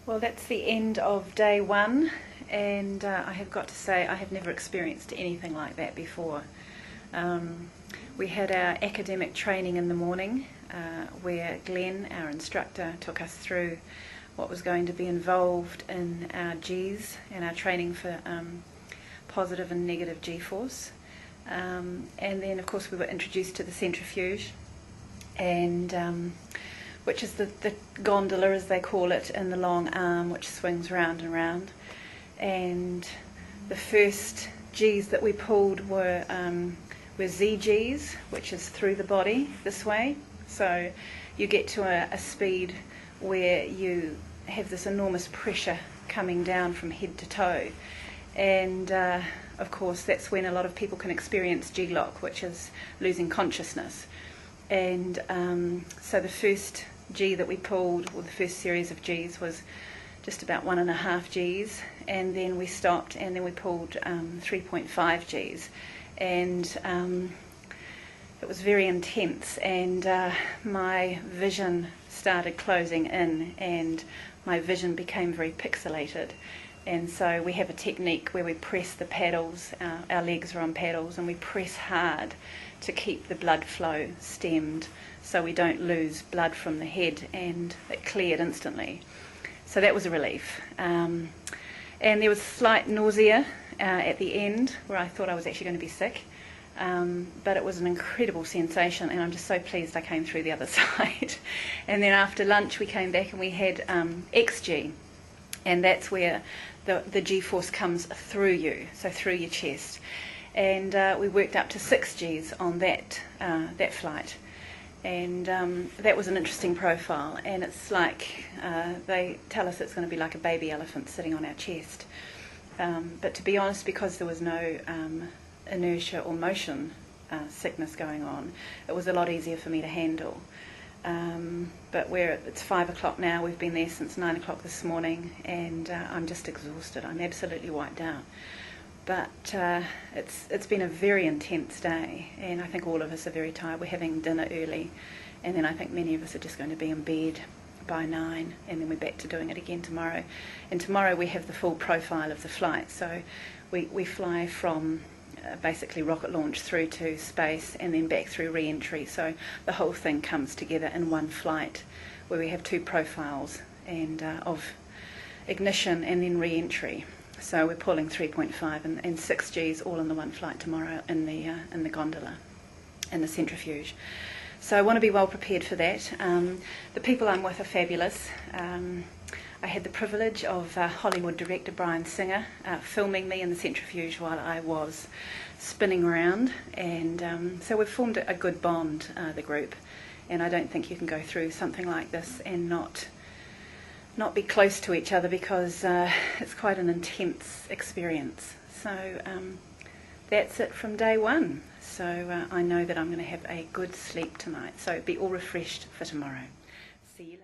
Well, that's the end of day one, and I have got to say I have never experienced anything like that before. We had our academic training in the morning where Glenn, our instructor, took us through what was going to be involved in our Gs and our training for positive and negative G-force. And then of course we were introduced to the centrifuge, and which is the gondola, as they call it, in the long arm which swings round and round. And the first Gs that we pulled were ZGs, which is through the body this way. So you get to a speed where you have this enormous pressure coming down from head to toe. And of course that's when a lot of people can experience G-lock, which is losing consciousness. And so the first G that we pulled, or the first series of Gs, was just about 1.5 Gs, and then we stopped and then we pulled 3.5 Gs, and it was very intense, and my vision started closing in and my vision became very pixelated. And so we have a technique where we press the paddles, our legs are on paddles, and we press hard to keep the blood flow stemmed so we don't lose blood from the head, and it cleared instantly. So that was a relief. And there was slight nausea at the end where I thought I was actually going to be sick, but it was an incredible sensation, and I'm just so pleased I came through the other side. And then after lunch we came back and we had XG, and that's where the G-force comes through you, so through your chest. And we worked up to 6 Gs on that flight, and that was an interesting profile. And it's like they tell us it's going to be like a baby elephant sitting on our chest, but to be honest, because there was no inertia or motion sickness going on, it was a lot easier for me to handle. But it's 5 o'clock now, we've been there since 9 o'clock this morning, and I'm just exhausted. I'm absolutely wiped out. But it's been a very intense day, and I think all of us are very tired. We're having dinner early, and then I think many of us are just going to be in bed by 9, and then we're back to doing it again tomorrow. And tomorrow we have the full profile of the flight, so we fly from basically rocket launch through to space and then back through re-entry. So the whole thing comes together in one flight where we have 2 profiles and of ignition and then re-entry. So we're pulling 3.5 and 6 Gs all in the one flight tomorrow in the gondola, in the centrifuge. So I want to be well prepared for that. The people I'm with are fabulous. I had the privilege of Hollywood director Brian Singer filming me in the centrifuge while I was spinning around, and so we've formed a good bond, the group, and I don't think you can go through something like this and not be close to each other, because it's quite an intense experience. So that's it from day one. So I know that I'm going to have a good sleep tonight, so be all refreshed for tomorrow. See you later.